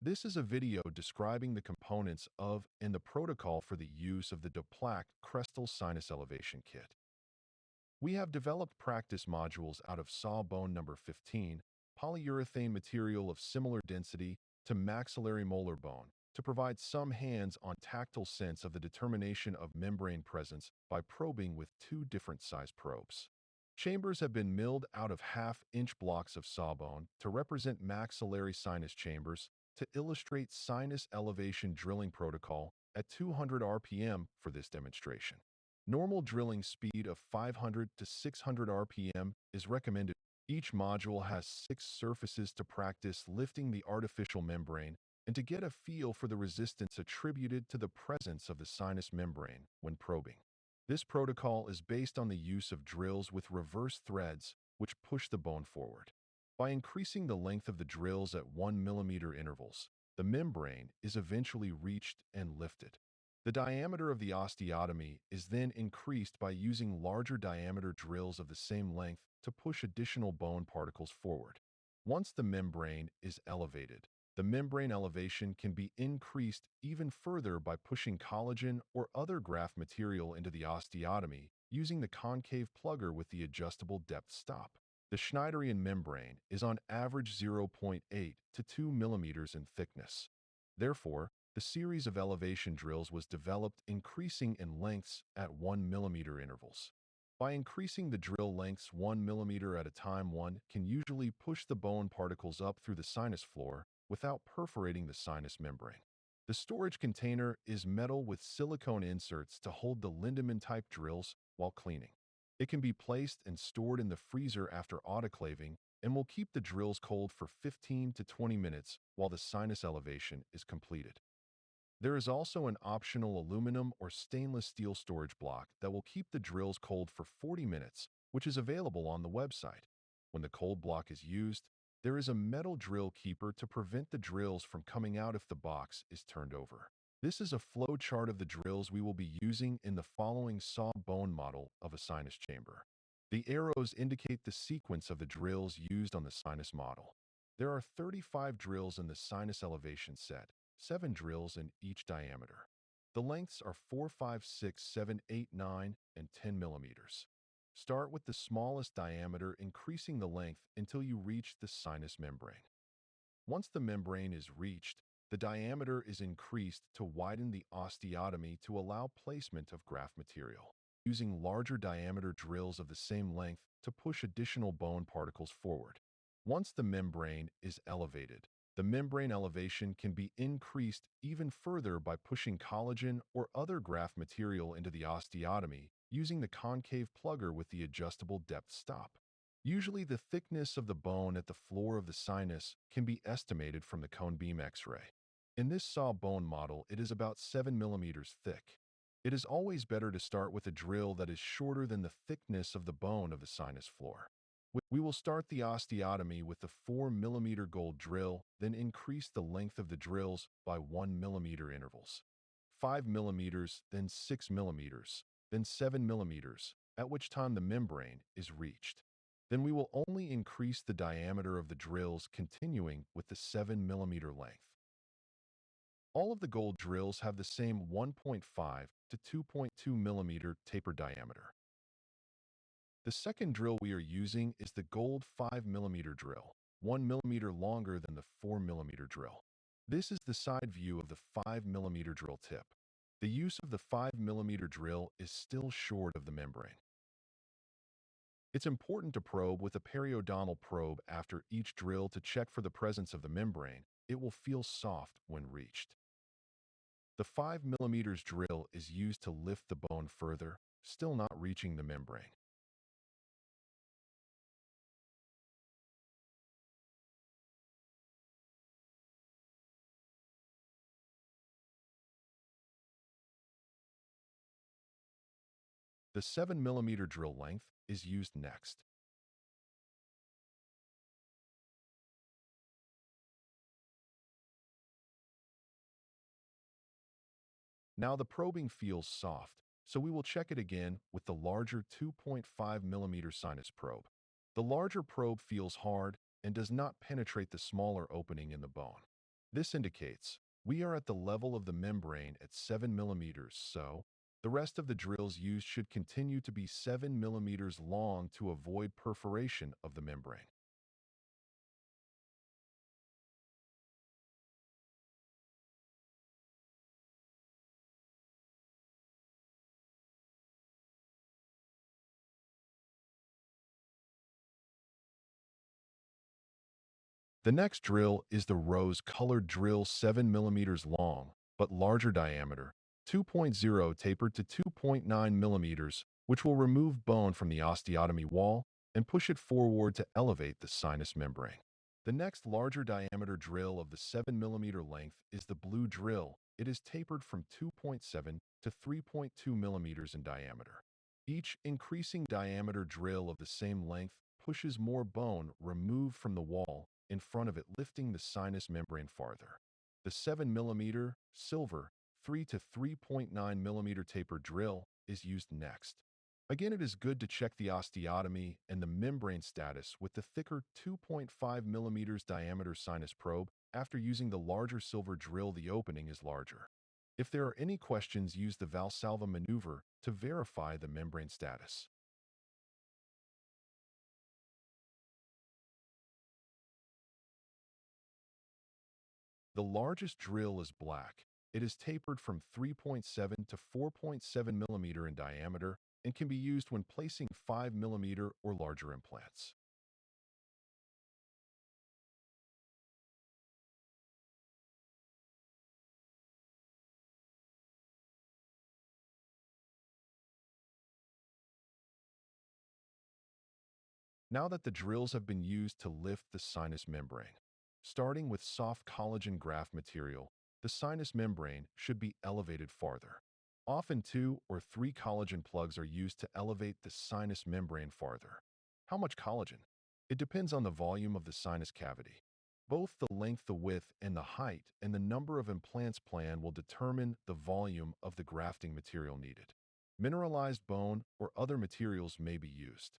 This is a video describing the components of and the protocol for the use of the Doplaque Crestal Sinus Elevation Kit. We have developed practice modules out of Sawbone number 15, polyurethane material of similar density to maxillary molar bone, to provide some hands-on tactile sense of the determination of membrane presence by probing with two different size probes. Chambers have been milled out of half-inch blocks of sawbone to represent maxillary sinus chambers to illustrate sinus elevation drilling protocol at 200 RPM for this demonstration. Normal drilling speed of 500 to 600 RPM is recommended. Each module has 6 surfaces to practice lifting the artificial membrane and to get a feel for the resistance attributed to the presence of the sinus membrane when probing. This protocol is based on the use of drills with reverse threads, which push the bone forward. By increasing the length of the drills at 1 mm intervals, the membrane is eventually reached and lifted. The diameter of the osteotomy is then increased by using larger diameter drills of the same length to push additional bone particles forward. Once the membrane is elevated, the membrane elevation can be increased even further by pushing collagen or other graft material into the osteotomy using the concave plugger with the adjustable depth stop. The Schneiderian membrane is on average 0.8 to 2 mm in thickness. Therefore, the series of elevation drills was developed increasing in lengths at 1 mm intervals. By increasing the drill lengths 1 mm at a time, one can usually push the bone particles up through the sinus floor without perforating the sinus membrane. The storage container is metal with silicone inserts to hold the Lindamenn-type drills while cleaning. It can be placed and stored in the freezer after autoclaving and will keep the drills cold for 15 to 20 minutes while the sinus elevation is completed. There is also an optional aluminum or stainless steel storage block that will keep the drills cold for 40 minutes, which is available on the website. When the cold block is used, there is a metal drill keeper to prevent the drills from coming out if the box is turned over. This is a flow chart of the drills we will be using in the following Sawbone model of a sinus chamber. The arrows indicate the sequence of the drills used on the sinus model. There are 35 drills in the sinus elevation set, 7 drills in each diameter. The lengths are 4, 5, 6, 7, 8, 9, and 10 millimeters. Start with the smallest diameter, increasing the length until you reach the sinus membrane. Once the membrane is reached, the diameter is increased to widen the osteotomy to allow placement of graft material, using larger diameter drills of the same length to push additional bone particles forward. Once the membrane is elevated, the membrane elevation can be increased even further by pushing collagen or other graft material into the osteotomy using the concave plugger with the adjustable depth stop. Usually, the thickness of the bone at the floor of the sinus can be estimated from the cone beam X-ray. In this Sawbone model, it is about 7 millimeters thick. It is always better to start with a drill that is shorter than the thickness of the bone of the sinus floor. We will start the osteotomy with the 4 millimeter gold drill, then increase the length of the drills by 1 millimeter intervals. 5 millimeters, then 6 millimeters, then 7 millimeters, at which time the membrane is reached. Then we will only increase the diameter of the drills, continuing with the 7 millimeter length. All of the gold drills have the same 1.5 to 2.2 millimeter taper diameter. The second drill we are using is the gold 5 millimeter drill, 1 millimeter longer than the 4 millimeter drill. This is the side view of the 5 millimeter drill tip. The use of the 5 millimeter drill is still short of the membrane. It's important to probe with a periodontal probe after each drill to check for the presence of the membrane. It will feel soft when reached. The 5 millimeters drill is used to lift the bone further, still not reaching the membrane. The 7 millimeter drill length is used next. Now the probing feels soft, so we will check it again with the larger 2.5 millimeter sinus probe. The larger probe feels hard and does not penetrate the smaller opening in the bone. This indicates we are at the level of the membrane at 7 millimeters, so the rest of the drills used should continue to be 7 millimeters long to avoid perforation of the membrane. The next drill is the rose-colored drill, 7 millimeters long, but larger diameter, 2.0 tapered to 2.9 millimeters, which will remove bone from the osteotomy wall and push it forward to elevate the sinus membrane. The next larger diameter drill of the 7 millimeter length is the blue drill. It is tapered from 2.7 to 3.2 millimeters in diameter. Each increasing diameter drill of the same length pushes more bone removed from the wall in front of it, lifting the sinus membrane farther. The 7 millimeter silver 3 to 3.9 millimeter taper drill is used next. Again, it is good to check the osteotomy and the membrane status with the thicker 2.5 millimeters diameter sinus probe. After using the larger silver drill, the opening is larger. If there are any questions, use the Valsalva maneuver to verify the membrane status. The largest drill is black. It is tapered from 3.7 to 4.7 millimeter in diameter and can be used when placing 5 millimeter or larger implants. Now that the drills have been used to lift the sinus membrane, starting with soft collagen graft material, the sinus membrane should be elevated farther. Often 2 or 3 collagen plugs are used to elevate the sinus membrane farther. How much collagen? It depends on the volume of the sinus cavity. Both the length, the width, and the height, and the number of implants planned will determine the volume of the grafting material needed. Mineralized bone or other materials may be used.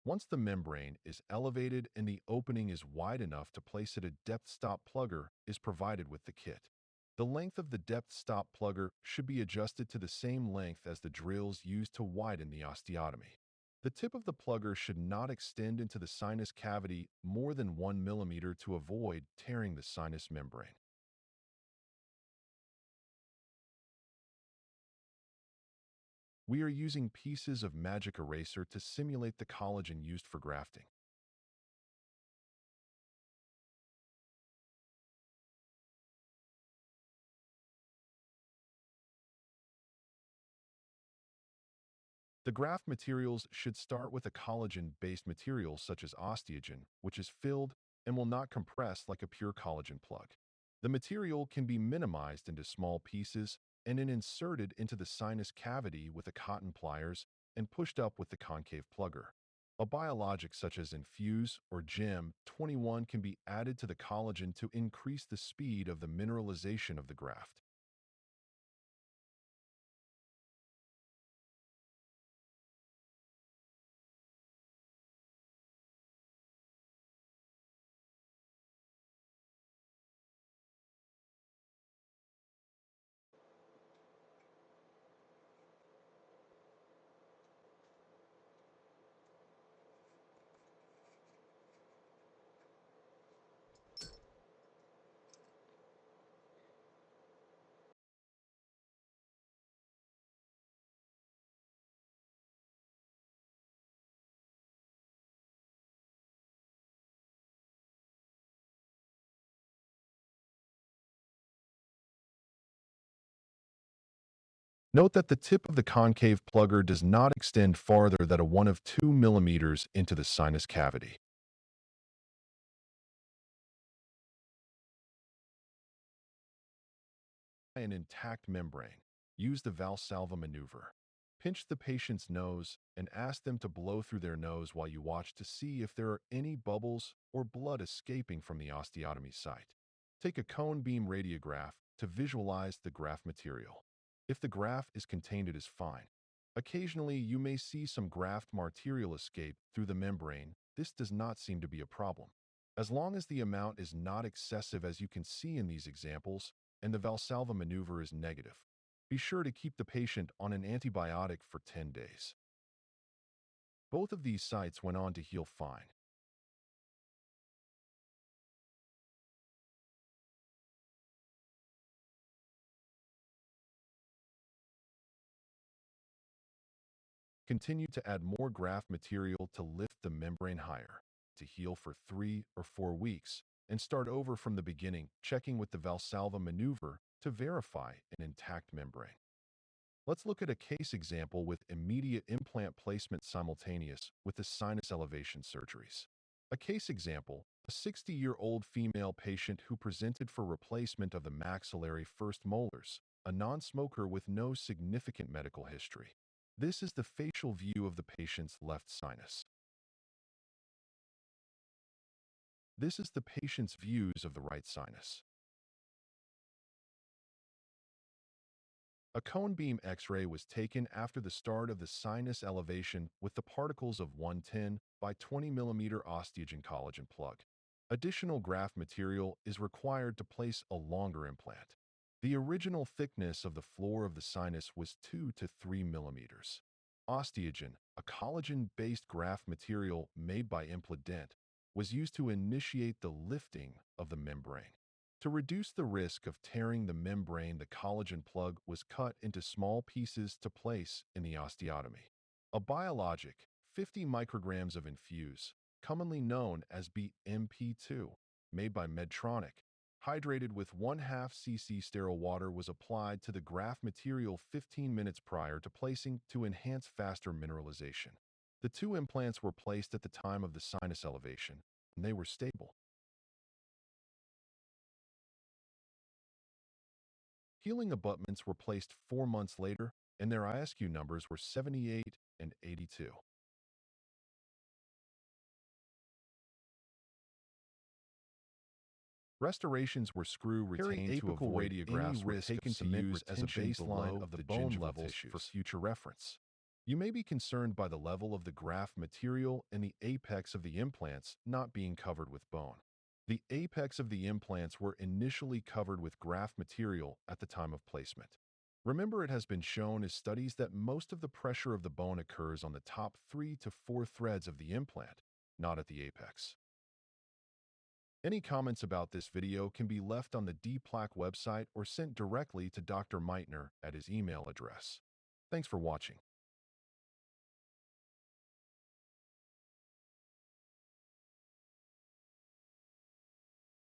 Once the membrane is elevated and the opening is wide enough to place it, a depth stop plugger is provided with the kit. The length of the depth stop plugger should be adjusted to the same length as the drills used to widen the osteotomy. The tip of the plugger should not extend into the sinus cavity more than 1 millimeter to avoid tearing the sinus membrane. We are using pieces of magic eraser to simulate the collagen used for grafting. The graft materials should start with a collagen-based material such as osteogen, which is filled and will not compress like a pure collagen plug. The material can be minimized into small pieces and then inserted into the sinus cavity with a cotton pliers and pushed up with the concave plugger. A biologic such as Infuse or Gem 21 can be added to the collagen to increase the speed of the mineralization of the graft. Note that the tip of the concave plugger does not extend farther than a 1 of 2 millimeters into the sinus cavity. An intact membrane. Use the Valsalva maneuver. Pinch the patient's nose and ask them to blow through their nose while you watch to see if there are any bubbles or blood escaping from the osteotomy site. Take a cone beam radiograph to visualize the graft material. If the graft is contained, it is fine. Occasionally, you may see some graft material escape through the membrane. This does not seem to be a problem. As long as the amount is not excessive as you can see in these examples, and the Valsalva maneuver is negative, be sure to keep the patient on an antibiotic for 10 days. Both of these sites went on to heal fine. Continue to add more graft material to lift the membrane higher, to heal for 3 or 4 weeks, and start over from the beginning, checking with the Valsalva maneuver to verify an intact membrane. Let's look at a case example with immediate implant placement simultaneous with the sinus elevation surgeries. A case example, a 60-year-old female patient who presented for replacement of the maxillary first molars, a non-smoker with no significant medical history. This is the facial view of the patient's left sinus. This is the patient's views of the right sinus. A cone beam X-ray was taken after the start of the sinus elevation with the particles of 110 by 20 mm osteogen collagen plug. Additional graft material is required to place a longer implant. The original thickness of the floor of the sinus was 2 to 3 mm. Osteogen, a collagen-based graft material made by Implant, was used to initiate the lifting of the membrane. To reduce the risk of tearing the membrane, the collagen plug was cut into small pieces to place in the osteotomy. A biologic, 50 micrograms of infuse, commonly known as BMP2, made by Medtronic, hydrated with 1/2 cc sterile water was applied to the graft material 15 minutes prior to placing to enhance faster mineralization. The 2 implants were placed at the time of the sinus elevation, and they were stable. Healing abutments were placed 4 months later, and their ISQ numbers were 78 and 82. Restorations were screw retained to avoid any risk taken to use as a baseline of the bone levels for future reference. You may be concerned by the level of the graft material and the apex of the implants not being covered with bone. The apex of the implants were initially covered with graft material at the time of placement. Remember, it has been shown in studies that most of the pressure of the bone occurs on the top 3 to 4 threads of the implant, not at the apex. Any comments about this video can be left on the DPlaque website or sent directly to Dr. Meitner at his email address. Thanks for watching.